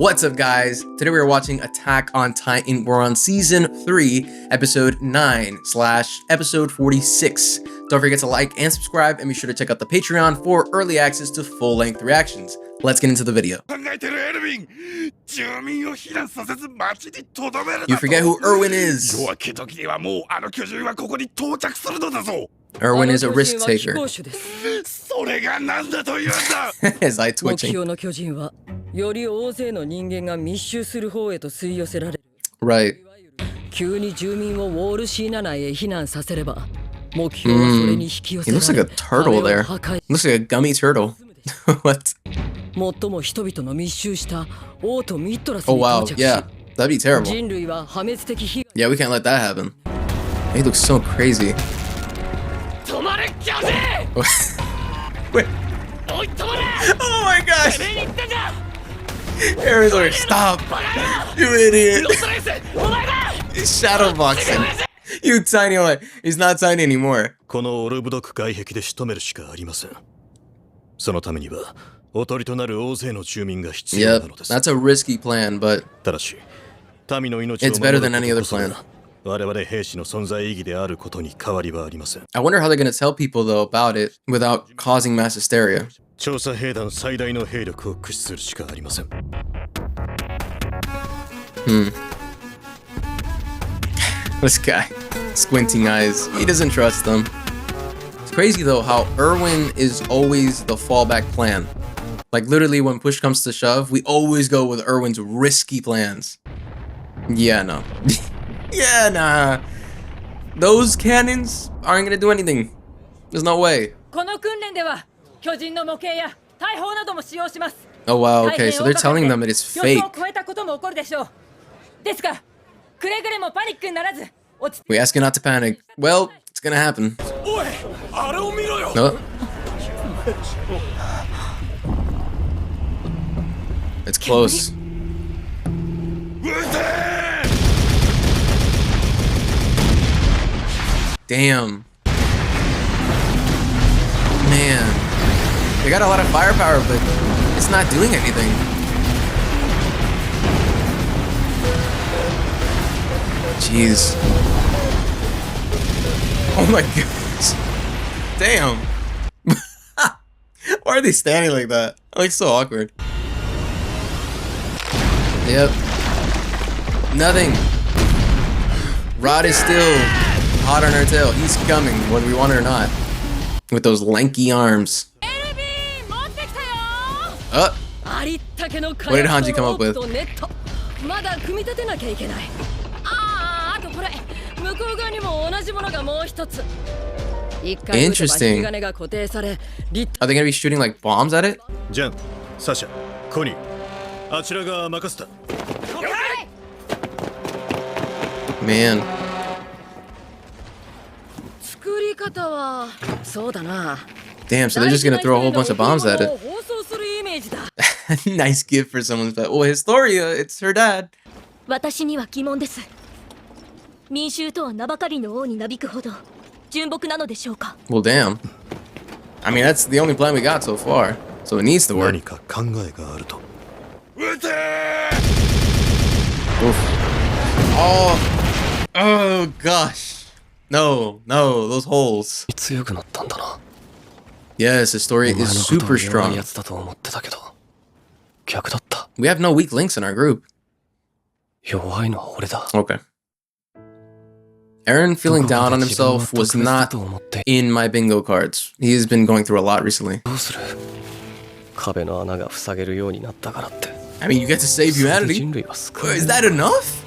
What's up, guys? Today we are watching Attack on Titan. We're on Season 3, Episode 9/Episode 46. Don't forget to like and subscribe, and be sure to check out the Patreon for early access to full-length reactions. Let's get into the video. You forget who Erwin is. Erwin is a risk taker. His eye twitching. Right. He looks like a turtle there. Looks like a gummy turtle. What? Oh wow, yeah. That'd be terrible. Yeah, we can't let that happen. He looks so crazy. Wait. Oh my gosh! Aaron's like, stop! You idiot! He's shadowboxing. You tiny one. He's not tiny anymore. Yep, that's a risky plan, but it's better than any other plan. I wonder how they're gonna tell people though about it without causing mass hysteria. This guy, squinting eyes, he doesn't trust them. It's crazy though how Erwin is always the fallback plan. Like literally when push comes to shove, we always go with Erwin's risky plans. Yeah, no. Yeah, nah. Those cannons aren't gonna do anything. There's no way. Oh wow, okay, so they're telling them that it's fake. We ask you not to panic. Well, it's gonna happen. No. It's close. Damn. Man. They got a lot of firepower, but it's not doing anything. Jeez. Oh my gosh. Damn. Why are they standing like that? Like so awkward. Yep. Nothing. Rod is still hot on our tail. He's coming, whether we want it or not. With those lanky arms. What did Hanji come up with? Interesting. Are they gonna be shooting like bombs at it? Man. Damn, so they're just gonna throw a whole bunch of bombs at it. Nice gift for someone's pet. Well, Historia, it's her dad. Well, damn. I mean, that's the only plan we got so far, so it needs to work. Oof. Oh gosh. No, those holes. Yes, Historia is super strong. We have no weak links in our group. Okay. Aaron feeling down on himself was not in my bingo cards. He has been going through a lot recently. I mean, you get to save humanity. Is that enough?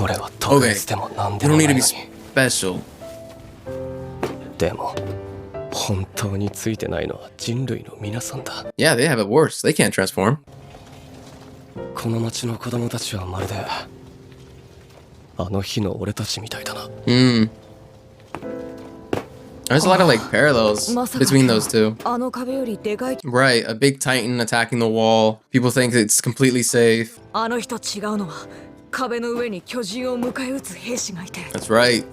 Okay, you don't need to be special. Yeah, they have it worse. They can't transform. There's a lot of like parallels between those two. Right, a big titan attacking the wall. People think it's completely safe. That's right.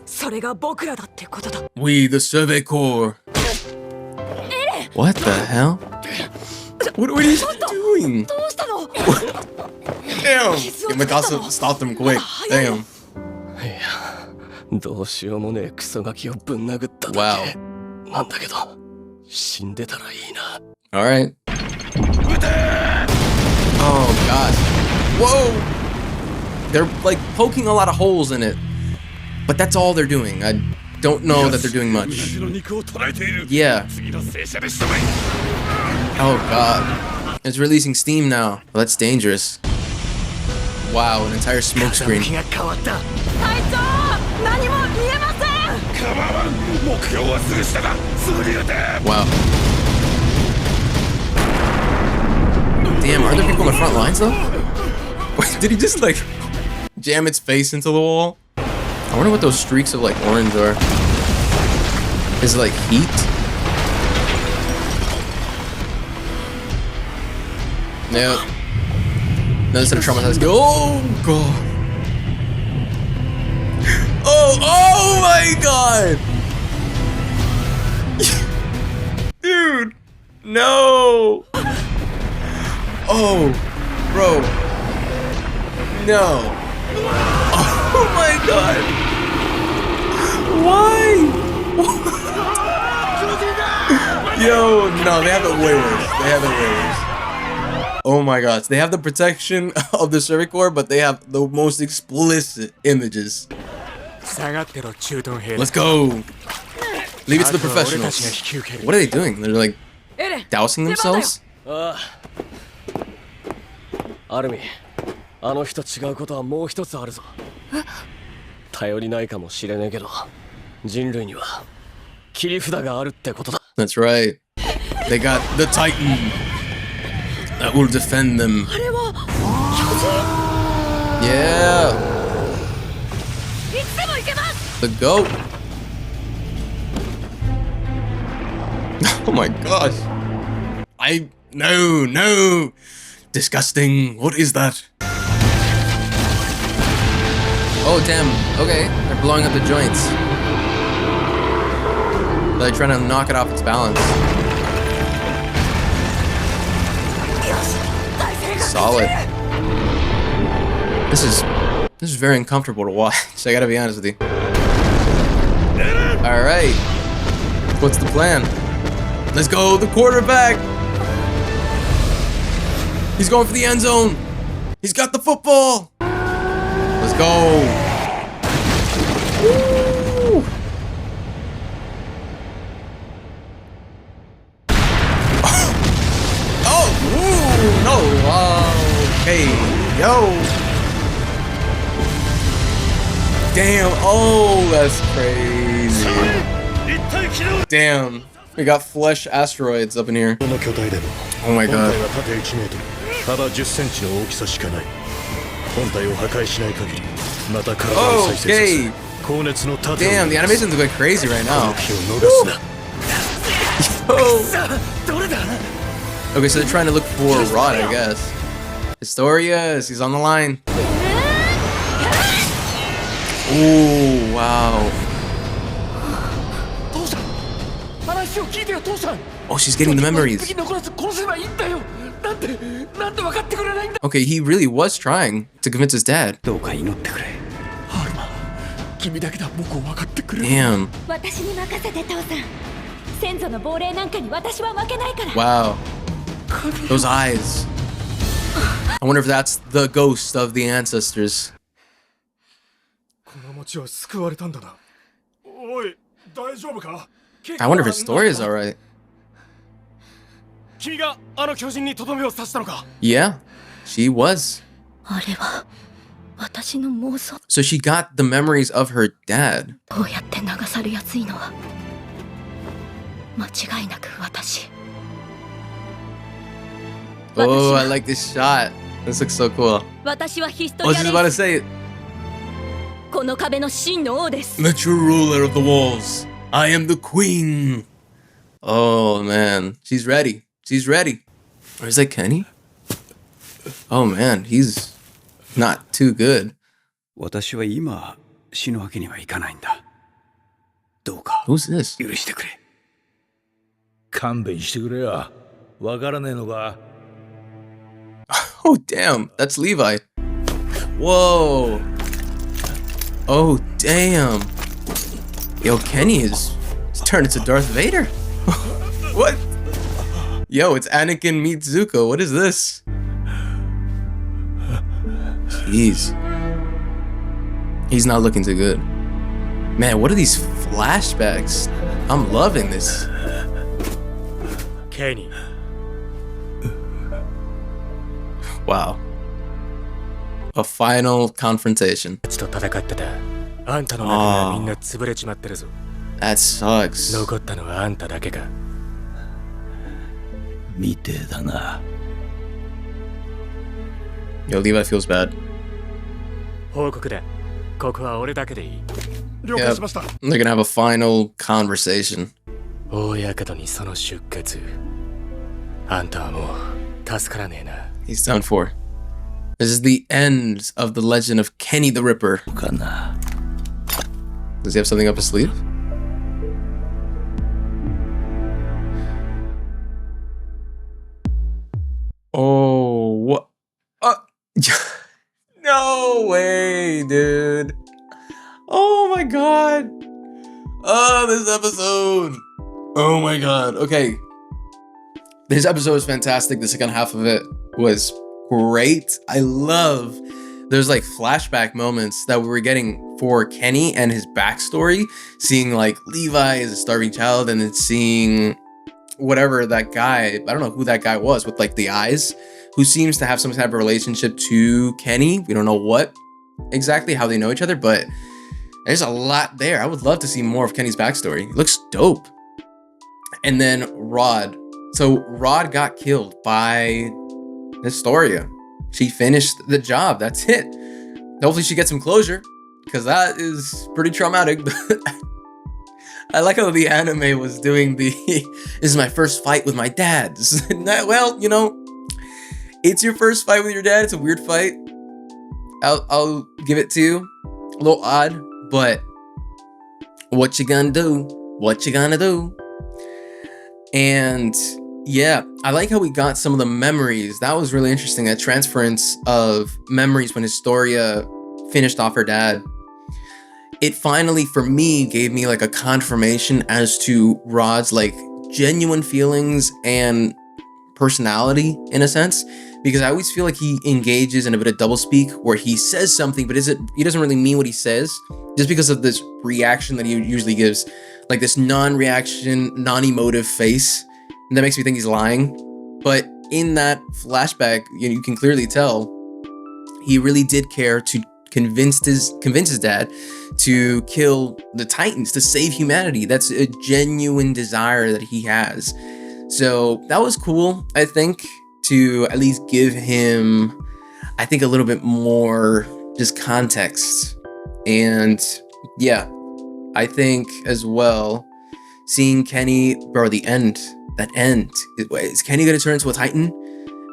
We, the Survey Corps. What the hell? What are you doing? doing? Damn. Mikasa stopped him quick. Damn. Wow. Alright. Oh god. Whoa! They're like poking a lot of holes in it. But that's all they're doing. I don't know that they're doing much. Yeah. Oh god. It's releasing steam now. Well, that's dangerous. Wow, an entire smoke screen. Wow. Damn, are there people on the front lines though? Wait, did he just like jam its face into the wall? I wonder what those streaks of like orange are. Is it like heat? Nope. Another set of traumatized. Oh god. Oh my god. Dude. No. Oh, bro. No. Oh my god. Why? Yo, no, they have it way worse. They have it way worse. Oh my gosh, they have the protection of the circuit core, but they have the most explicit images. Let's go. Leave it to the professionals. What are they doing? They're like dousing themselves? Army, あの日と違うことはもう一つあるぞ。頼りないかもしれねえけど、人類には切り札があるってことだ。That's right. They got the Titan that will defend them. Yeah. The goat. Oh my gosh. No. Disgusting. What is that? Oh, damn. Okay. They're blowing up the joints. They're trying to knock it off its balance. Solid. This is very uncomfortable to watch. I gotta be honest with you. Alright. What's the plan? Let's go, the quarterback! He's going for the end zone! He's got the football! Let's go! Woo! Oh! Woo! No! Okay, yo! Damn! Oh, that's crazy! Damn! We got flesh asteroids up in here. Oh my god. Okay. Damn, the animations are going crazy right now. Okay, so they're trying to look for Rod, I guess. Historia, he's on the line. Ooh, wow. Oh, she's getting the memories. Okay, he really was trying to convince his dad. Damn. Wow. Those eyes. I wonder if that's the ghost of the ancestors. I wonder if Historia is alright. Yeah, she was. So she got the memories of her dad. Oh, I like this shot. This looks so cool. I was just about to say it. The true ruler of the walls. I am the queen. Oh man, she's ready. She's ready. Or is that Kenny? Oh man, he's not too good. Who's this? Oh, damn. That's Levi. Whoa. Oh, damn. Yo, Kenny is turned into Darth Vader. What? Yo, it's Anakin meets Zuko. What is this? Jeez. He's not looking too good. Man, what are these flashbacks? I'm loving this. Kenny. Wow. A final confrontation. と戦ってた。あんたの仲間はみんな潰れちまってるぞ。That sucks. 残ったのはあんただけか。みてえだな。Yo, Levi feels bad. 報告だ。ここは俺だけでいい。 Yep. They're gonna have a final conversation. 大館にその出血。あんたはもう助からねえな。 He's done for. This is the end of the legend of Kenny the Ripper. かな。 Does he have something up his sleeve? Oh, what? No way, dude. Oh my god. Oh, this episode. Oh my god. Okay. This episode was fantastic. The second half of it was great. I love there's like flashback moments that we were getting for Kenny and his backstory, seeing like Levi as a starving child and then seeing whatever that guy, I don't know who that guy was with like the eyes, who seems to have some type of relationship to Kenny. We don't know what exactly, how they know each other, but there's a lot there. I would love to see more of Kenny's backstory. It looks dope. And then Rod. So Rod got killed by Historia. She finished the job. That's it. Hopefully she gets some closure, because that is pretty traumatic. I like how the anime was doing the this is my first fight with my dad. Well, you know, it's your first fight with your dad. It's a weird fight. I'll give it to you. A little odd, but what you gonna do? What you gonna do? And yeah, I like how we got some of the memories. That was really interesting. That transference of memories when Historia finished off her dad. It finally, for me, gave me like a confirmation as to Rod's like genuine feelings and personality in a sense, because I always feel like he engages in a bit of doublespeak where he says something, but he doesn't really mean what he says, just because of this reaction that he usually gives, like this non-reaction, non-emotive face. And that makes me think he's lying. But in that flashback, you can clearly tell he really did care to convince his dad to kill the Titans, to save humanity. That's a genuine desire that he has. So that was cool, I think, to at least give him, I think, a little bit more just context. And yeah, I think as well, seeing Kenny, bro, the end. That end. Is Kenny gonna turn into a Titan?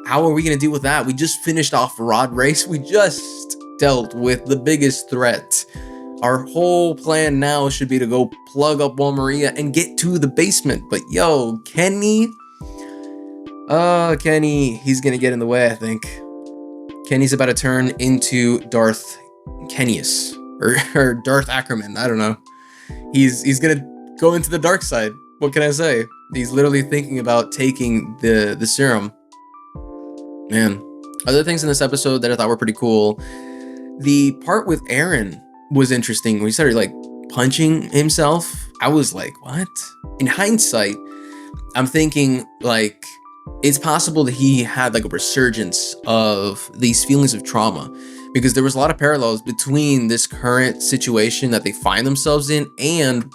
How are we gonna deal with that? We just finished off Rod Race. We just dealt with the biggest threat. Our whole plan now should be to go plug up Wall Maria and get to the basement. But yo, Kenny. Kenny, he's gonna get in the way, I think. Kenny's about to turn into Darth Kennius. Or Darth Ackerman, I don't know. He's gonna go into the dark side. What can I say? He's literally thinking about taking the serum. Man. Other things in this episode that I thought were pretty cool. The part with Aaron was interesting. When he started like punching himself, I was like, what? In hindsight, I'm thinking like it's possible that he had like a resurgence of these feelings of trauma, because there was a lot of parallels between this current situation that they find themselves in and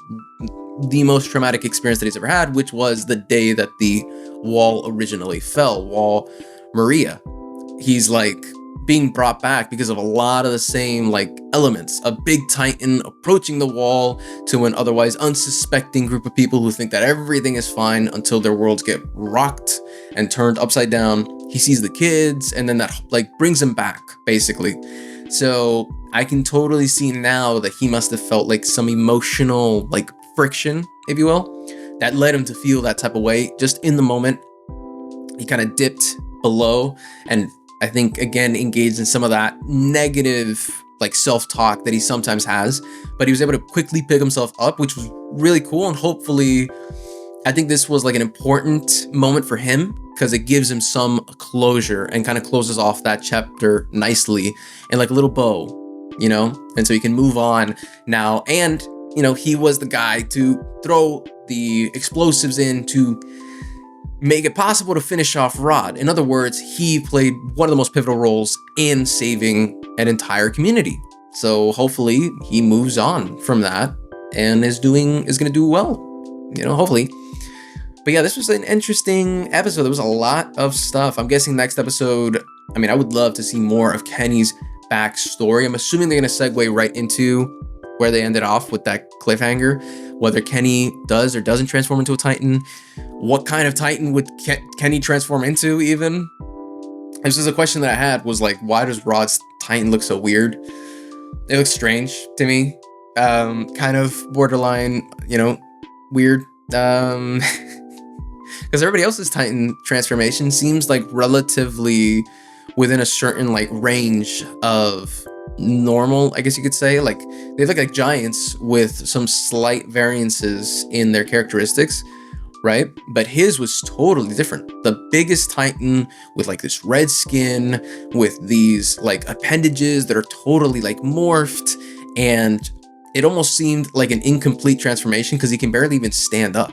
the most traumatic experience that he's ever had, which was the day that the wall originally fell, Wall Maria. He's like being brought back because of a lot of the same like elements. A big Titan approaching the wall to an otherwise unsuspecting group of people who think that everything is fine until their worlds get rocked and turned upside down. He sees the kids, and then that like brings him back, basically. So I can totally see now that he must have felt like some emotional like friction, if you will, that led him to feel that type of way just in the moment. He kind of dipped below and I think, again, engaged in some of that negative like self-talk that he sometimes has, but he was able to quickly pick himself up, which was really cool. And hopefully, I think this was like an important moment for him because it gives him some closure and kind of closes off that chapter nicely and like a little bow, you know? And so he can move on now. And, you know, he was the guy to throw the explosives in to make it possible to finish off Rod. In other words, he played one of the most pivotal roles in saving an entire community. So hopefully he moves on from that and is going to do well, you know, hopefully. But yeah, this was an interesting episode. There was a lot of stuff. I'm guessing next episode, I mean, I would love to see more of Kenny's backstory. I'm assuming they're going to segue right into where they ended off with that cliffhanger, whether Kenny does or doesn't transform into a Titan. What kind of Titan would Kenny transform into even? This is a question that I had, was like, why does Rod's Titan look so weird? It looks strange to me. Kind of borderline, you know, weird. Because everybody else's Titan transformation seems like relatively within a certain like range of normal, I guess you could say. Like they look like giants with some slight variances in their characteristics, right? But his was totally different. The biggest Titan with like this red skin, with these like appendages that are totally like morphed, and it almost seemed like an incomplete transformation because he can barely even stand up.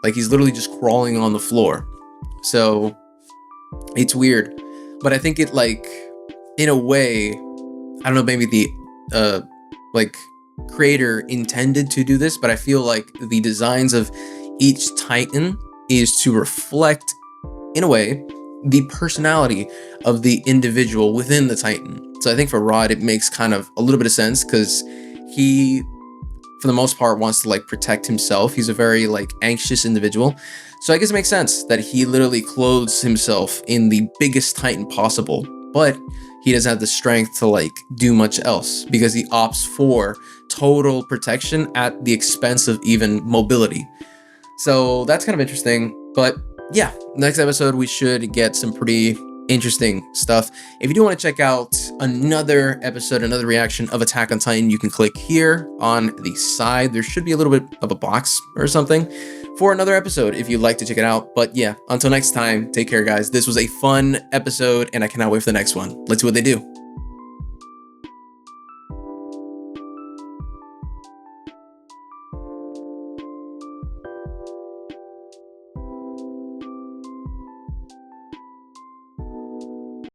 Like he's literally just crawling on the floor. So it's weird. But I think it like, in a way, I don't know, maybe the like creator intended to do this, but I feel like the designs of each Titan is to reflect, in a way, the personality of the individual within the Titan. So I think for Rod, it makes kind of a little bit of sense because he, for the most part, wants to like protect himself. He's a very like anxious individual. So I guess it makes sense that he literally clothes himself in the biggest Titan possible, but he doesn't have the strength to like do much else because he opts for total protection at the expense of even mobility. So that's kind of interesting. But yeah, next episode we should get some pretty interesting stuff. If you do want to check out another episode, another reaction of Attack on Titan, you can click here on the side. There should be a little bit of a box or something for another episode if you'd like to check it out. But yeah, until next time, take care, guys. This was a fun episode and I cannot wait for the next one. Let's see what they do.